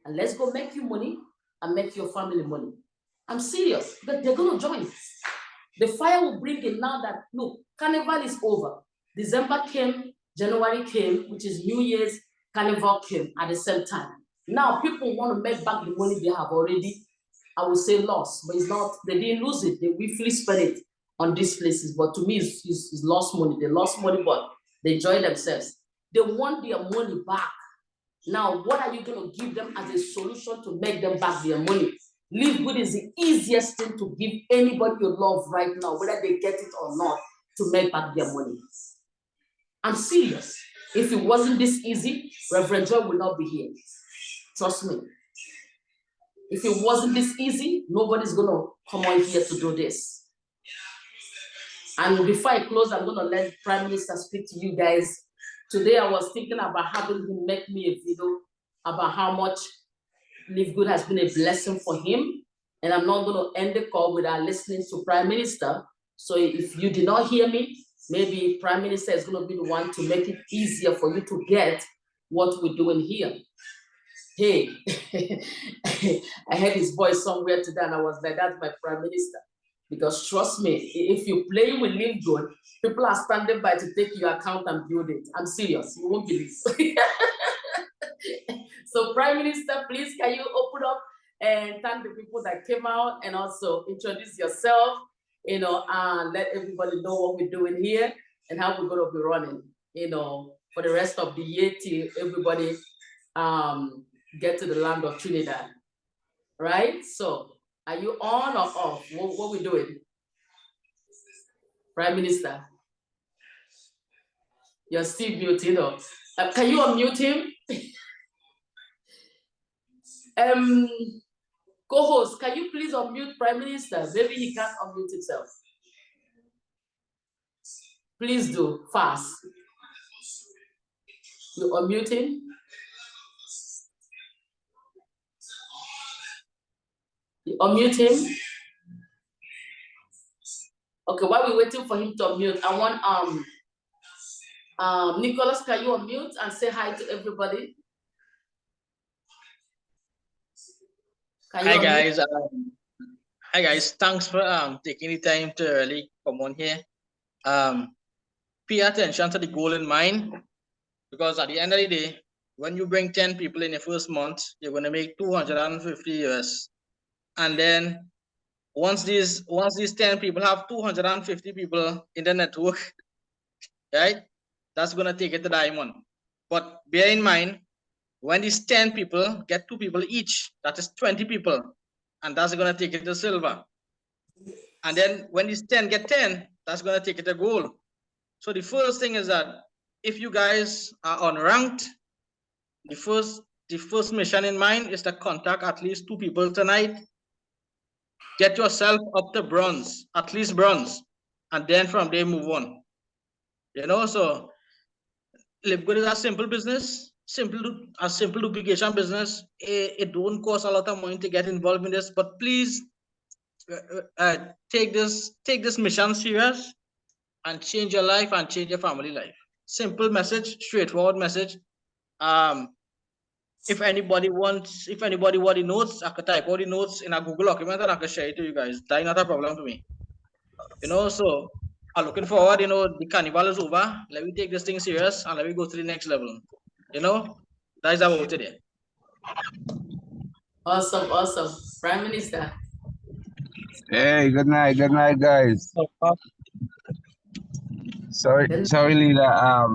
and let's go make you money and make your family money. I'm serious, but they're gonna join. The fire will bring in now that, look, Carnival is over. December came, January came, which is New Year's, Carnival came at the same time. Now people want to make back the money they have already, I would say lost, but it's not, they didn't lose it. They willfully spent it on these places. But to me, it's lost money. They lost money, but they enjoy themselves. They want their money back. Now, what are you going to give them as a solution to make them back their money? LiveGood is the easiest thing to give anybody you love right now, whether they get it or not, to make back their money. I'm serious. If it wasn't this easy, Reverend Joy would not be here. Trust me. If it wasn't this easy, nobody's going to come on here to do this. And before I close, I'm going to let Prime Minister speak to you guys. Today, I was thinking about having him make me a video about how much LiveGood has been a blessing for him. And I'm not going to end the call without listening to Prime Minister. So if you did not hear me, maybe Prime Minister is going to be the one to make it easier for you to get what we're doing here. Hey, I heard his voice somewhere today and I was like, that's my Prime Minister. Because trust me, if you play with LiveGood, people are standing by to take your account and build it. I'm serious, you won't believe. So Prime Minister, please, can you open up and thank the people that came out and also introduce yourself, and let everybody know what we're doing here and how we're going to be running, for the rest of the year till everybody get to the land of Trinidad, right? So are you on or off? What we doing? Prime Minister, you're still muted, can you unmute him? Co-host, can you please unmute Prime Minister? Maybe he can't unmute himself. Please do, fast. You unmute him? You unmute him? Okay, while we're waiting for him to unmute, I want Nicholas, can you unmute and say hi to everybody? Can you Hi unmute? guys. Hi guys. Thanks for taking the time to really come on here. Pay attention to the goal in mind, because at the end of the day, when you bring 10 people in your first month, you're gonna make 250 US. And then once these 10 people have 250 people in the network, right? That's gonna take it to diamond. But bear in mind, when these 10 people get 2 people each, that is 20 people, and that's gonna take it to silver. And then when these 10 get 10, that's gonna take it to gold. So the first thing is that if you guys are unranked, the first mission in mind is to contact at least 2 people tonight. Get yourself up to bronze, at least bronze, and then from there move on. You know, so LiveGood is a simple business, a simple duplication business. It don't cost a lot of money to get involved in this, but please take this mission serious and change your life and change your family life. Simple message, straightforward message. If anybody wants the notes, I could type all the notes in a Google document and I could share it to you guys. That's not a problem to me. You know, so I'm looking forward, you know, the carnival is over. Let me take this thing serious and let me go to the next level. You know, that is about it. Awesome, awesome. Prime Minister. Hey, good night, guys. Sorry, Leela.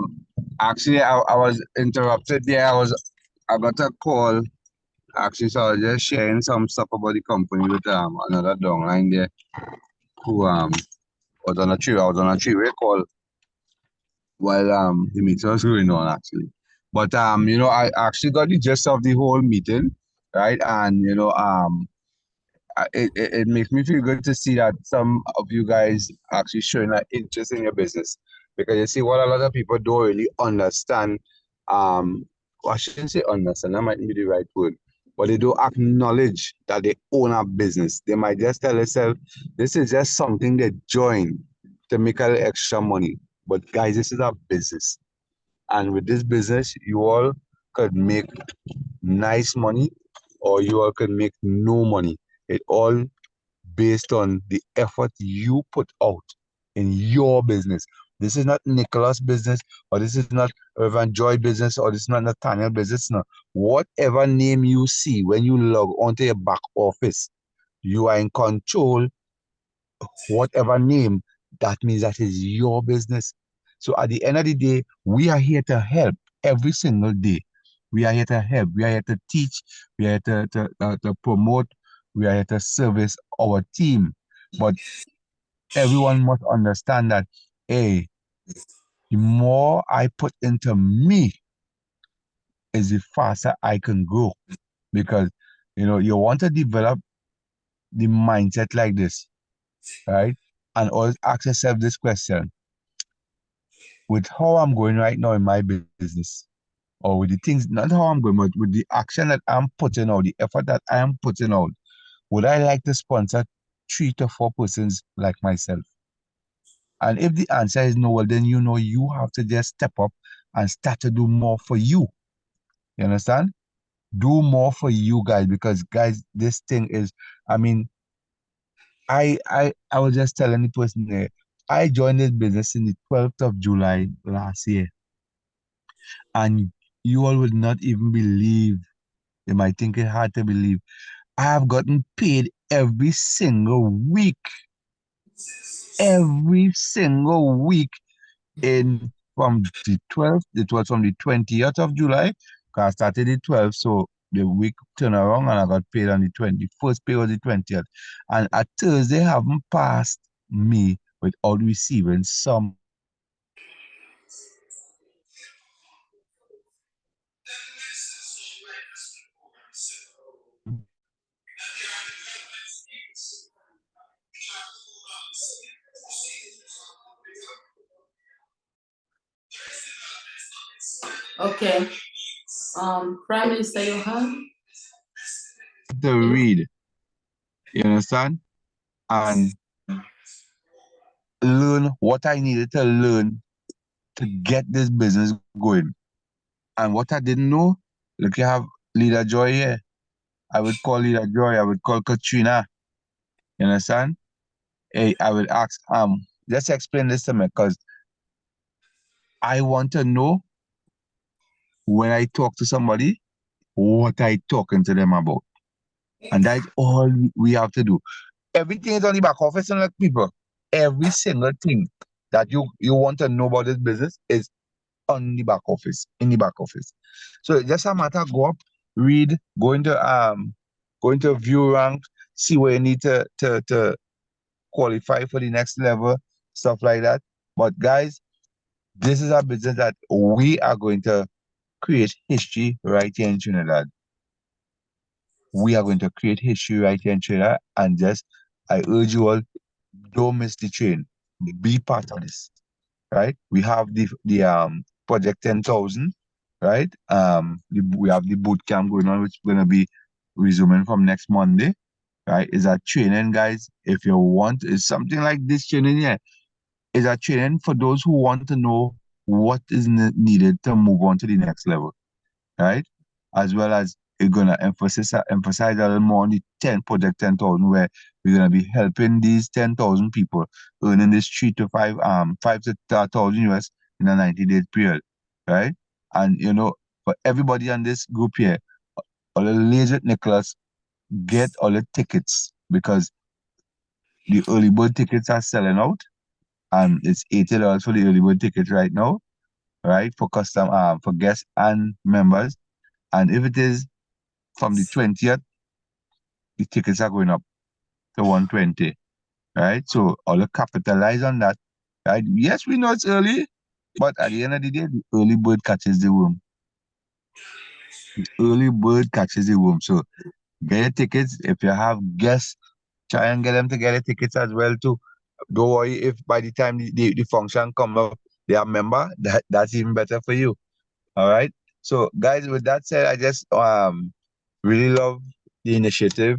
Actually, I was interrupted there. I got a call. Actually, so I was just sharing some stuff about the company with another downline there who was on a trip. I was on a three-way call while the meeting was going on actually. But you know, I actually got the gist of the whole meeting, right? And you know, it makes me feel good to see that some of you guys actually showing an interest in your business, because you see what a lot of people don't really understand. Well, I shouldn't say understand, that might be the right word, but they don't acknowledge that they own a business. They might just tell themselves this is just something they join to make a little extra money. But guys, this is a business, and with this business, you all could make nice money, or you all can make no money. It all based on the effort you put out in your business. This is not Nicholas' business, or this is not Reverend Joy business, or this is not Nathaniel business. No. Whatever name you see when you log onto your back office, you are in control. Whatever name, that means that is your business. So at the end of the day, we are here to help every single day. We are here to help. We are here to teach. We are here to promote. We are here to service our team. But everyone must understand that, hey, the more I put into me is the faster I can grow. Because, you know, you want to develop the mindset like this, right? And always ask yourself this question: with how I'm going right now in my business, or with the things, not how I'm going, but with the action that I'm putting out, the effort that I am putting out, would I like to sponsor 3 to 4 persons like myself? And if the answer is no, well, then you know you have to just step up and start to do more for you. You understand? Do more for you guys, because guys, this thing is, I mean, I was just telling the person there, I joined this business in the 12th of July last year. And you all would not even believe, you might think it hard to believe, I have gotten paid every single week. Every single week in from the 12th, it was from the 20th of July, because I started the 12th, so the week turned around and I got paid on the 20th. First pay was the 20th. And at Thursday, haven't passed me without receiving some. Okay. Prime Minister Johan. To read, you understand? And learn what I needed to learn to get this business going. And what I didn't know, look, you have Leader Joy here. I would call Leader Joy, I would call Katrina. You understand? Hey, I would ask, just explain this to me, because I want to know when I talk to somebody what I talking to them about. And that's all we have to do. Everything is on the back office, and like people, every single thing that you want to know about this business is on the back office, in the back office. So it's just a matter, go up, read, go into view rank, see where you need to qualify for the next level, stuff like that. But guys, this is a business that we are going to create history right here in Trinidad. We are going to create history right here in Trinidad, and just I urge you all, don't miss the train. Be part of this. Right? We have the Project 10,000, right? We have the boot camp going on, which is going to be resuming from next Monday, right? Is that training, guys? If you want, is something like this training here, is a training for those who want to know what is needed to move on to the next level, right? As well as it's gonna emphasize a little more on the Project 10,000, where we're gonna be helping these 10,000 people earning this 5 to 1,000 US in a 90-day period, right? And for everybody on this group here, all the ladies with Nicholas, get all the tickets, because the early bird tickets are selling out, and it's $80 for the early bird tickets right now, right? For for guests and members. And if it is from the 20th, the tickets are going up to 120, right? So all the capitalize on that, right? Yes, we know it's early, but at the end of the day, the early bird catches the worm. The early bird catches the worm. So get your tickets. If you have guests, try and get them to get the tickets as well too. Don't worry if by the time the function comes up, they are member. That's even better for you. All right. So guys, with that said, I just really love the initiative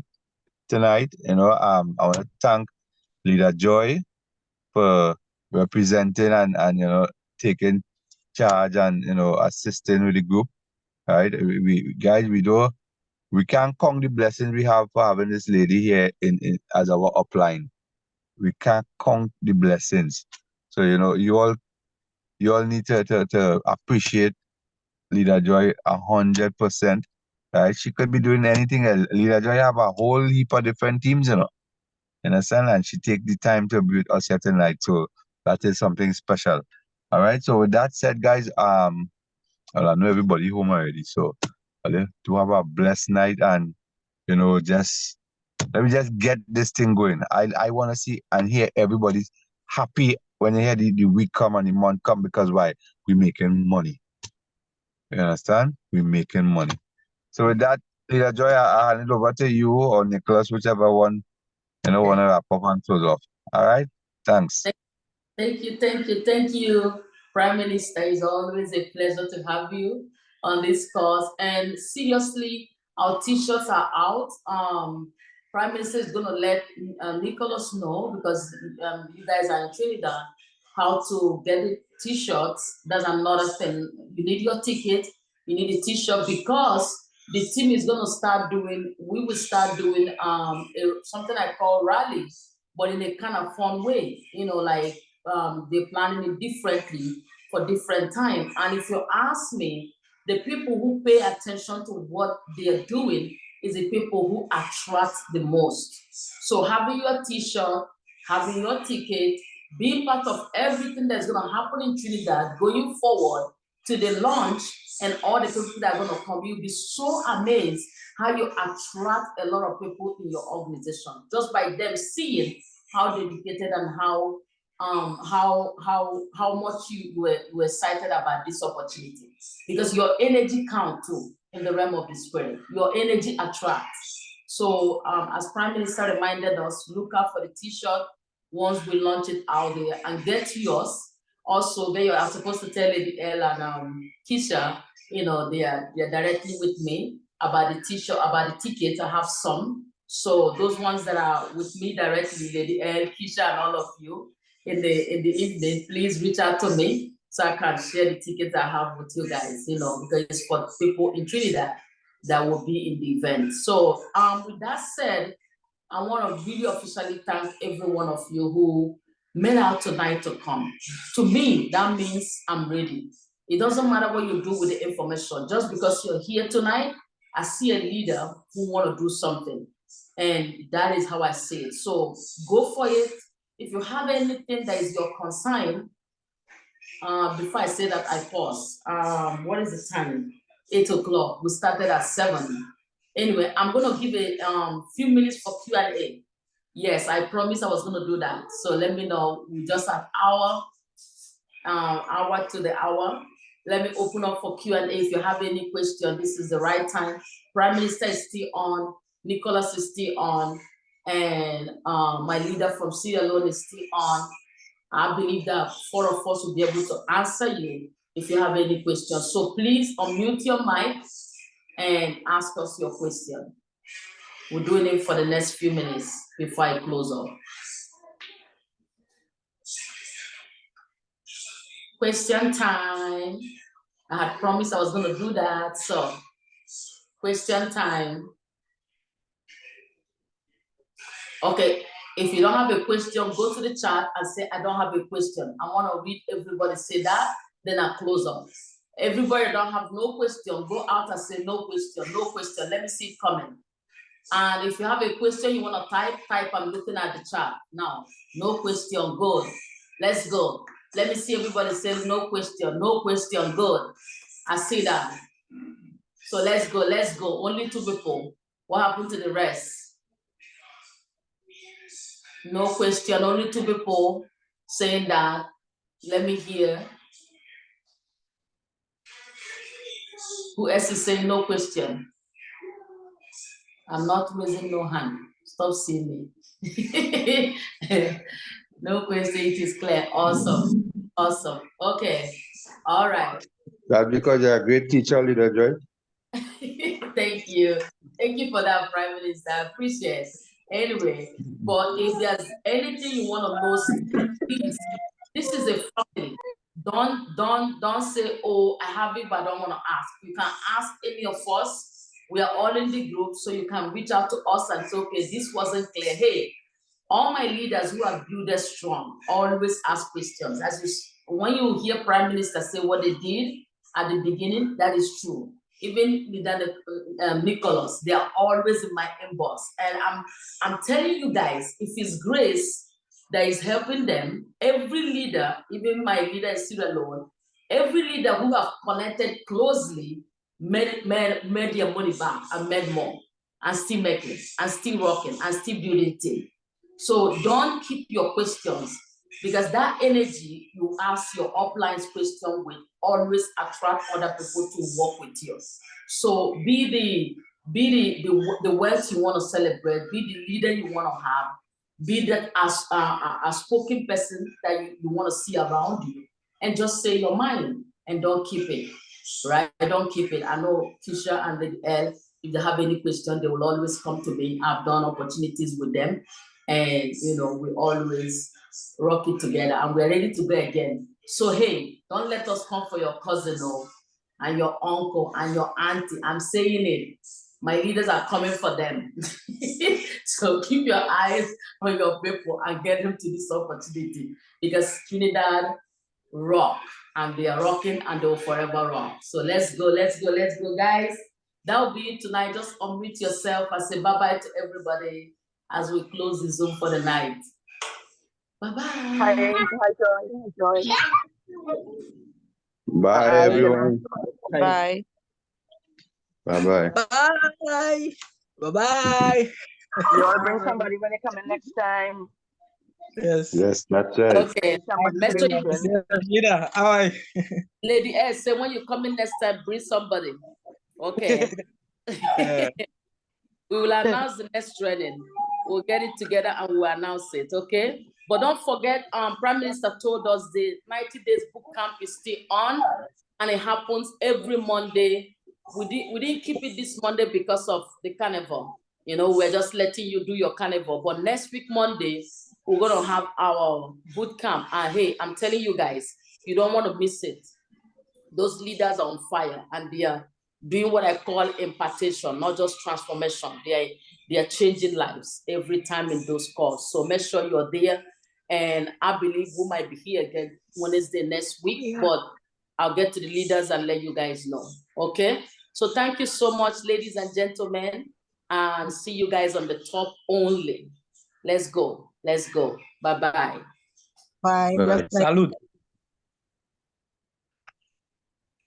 tonight. I want to thank Leader Joy for representing and taking charge and assisting with the group. Right, we can't count the blessings we have for having this lady here in as our upline. We can't count the blessings. So you all need to appreciate Leader Joy 100%. Right, she could be doing anything else. Leader Joy have a whole heap of different teams, understand? And she take the time to be with us here tonight. So that is something special. All right. So with that said, guys, well, I know everybody home already. So to have a blessed night, and just let me just get this thing going. I want to see and hear everybody's happy when they hear the week come and the month come, because why? We're making money. You understand? We're making money. So with that, Leader Joy, I hand it over to you or Nicholas, whichever one want to wrap up and close off. All right? Thanks. Thank you, Prime Minister. It's always a pleasure to have you on this course. And seriously, our t-shirts are out. Prime Minister is going to let Nicholas know, because you guys are in Trinidad, how to get the t-shirts. That's another thing. You need your ticket, you need a t-shirt, because the team is going to start doing, we will start doing something I call rallies, but in a kind of fun way, like they're planning it differently for different time. And if you ask me, the people who pay attention to what they're doing is the people who attract the most. So having your t-shirt, having your ticket, being part of everything that's going to happen in Trinidad going forward to the launch, and all the people that are going to come, you'll be so amazed how you attract a lot of people in your organization just by them seeing how dedicated and how much you were excited about this opportunity, because your energy counts too in the realm of the spirit. Your energy attracts. So as Prime Minister reminded us, look out for the t-shirt once we launch it out there, and get yours. Also, they are supposed to tell Lady L and Keisha, they are directly with me about the t-shirt, about the tickets. I have some. So those ones that are with me directly, Lady L, Keisha, and all of you, in the evening, please reach out to me. so I can share the tickets I have with you guys, you know, because it's for people in Trinidad that will be in the event. So with that said, I want to really officially thank every one of you who made out tonight to come. To me, that means I'm ready. It doesn't matter what you do with the information. Just because you're here tonight, I see a leader who want to do something. And that is how I see it. So go for it. If you have anything that is your concern, before I say that, I pause. What is the time? 8 o'clock. We started at 7. Anyway, I'm gonna give a few minutes for Q&A. Yes, I promised I was gonna do that. So let me know. We just have hour to the hour. Let me open up for Q&A. If you have any question, this is the right time. Prime Minister is still on. Nicholas is still on. And my leader from Sierra Leone is still on. I believe that 4 of us will be able to answer you if you have any questions. So please unmute your mic and ask us your question. We're doing it for the next few minutes before I close up. Question time. I had promised I was going to do that. So question time. Okay, if you don't have a question, go to the chat and say, I don't have a question. I want to read everybody say that, then I close up. Everybody don't have no question, go out and say no question, no question. Let me see it coming. And if you have a question you want to type, I'm looking at the chat. Now, no question, good. Let's go. Let me see everybody say no question, good. I see that. So let's go. Only 2 people. What happened to the rest? No question, only 2 people saying that. Let me hear. Who else is saying no question? I'm not raising no hand. Stop seeing me. No question, it is clear. Awesome. Awesome. Okay. All right. That's because you're a great teacher, Leader Joy. Thank you. Thank you for that, Prime Minister. I appreciate it. Anyway, but if there's anything you want to know, please, this is a family. Don't say, oh, I have it, but I don't want to ask. You can ask any of us. We are all in the group, so you can reach out to us and say, okay, this wasn't clear. Hey, all my leaders who are builders strong always ask questions. When you hear Prime Minister say what they did at the beginning, that is true. Even Leader Nicholas, they are always in my inbox. And I'm telling you guys, if it's grace that is helping them, every leader, even my leader in Sierra Leone, every leader who have connected closely made their money back and made more, and still making, and still working, and still building team. So don't keep your questions, because that energy you ask your upline's question will always attract other people to work with you. So be the words you want to celebrate, be the leader you want to have, be that as a spoken person that you want to see around you, and just say your mind and don't keep it, right? Don't keep it. I know Keisha and the L, if they have any question, they will always come to me. I've done opportunities with them, and you know, we always rock it together, and we're ready to go again. So hey, don't let us come for your cousin and your uncle and your auntie. I'm saying it. My leaders are coming for them. So keep your eyes on your people and get them to this opportunity, because Trinidad rock, and they are rocking, and they will forever rock. So let's go, guys. That'll be it tonight. Just unmute yourself and say bye-bye to everybody as we close the Zoom for the night. Bye-bye. Hi, Joy. Bye, everyone. Bye. Bye-bye. Bye. Bye-bye. You all bring somebody when they come in next time. Yes. Yes, that's right. Okay. Somebody Leader, how are you? Lady S, say when you come in next time, bring somebody. Okay. We will announce the next training. We'll get it together and we'll announce it, okay? But don't forget, Prime Minister told us the 90 days boot camp is still on, and it happens every Monday. We didn't keep it this Monday because of the carnival. You know, we're just letting you do your carnival. But next week, Monday, we're gonna have our boot camp. And hey, I'm telling you guys, You don't want to miss it. Those leaders are on fire and they are doing what I call impartation, not just transformation. They are changing lives every time in those calls. So make sure you're there. And I believe we might be here again Wednesday next week, but I'll get to the leaders and let you guys know. Okay? So thank you so much, ladies and gentlemen. And see you guys on the top only. Let's go. Let's go. Bye-bye. Bye. Bye. Just like Salute.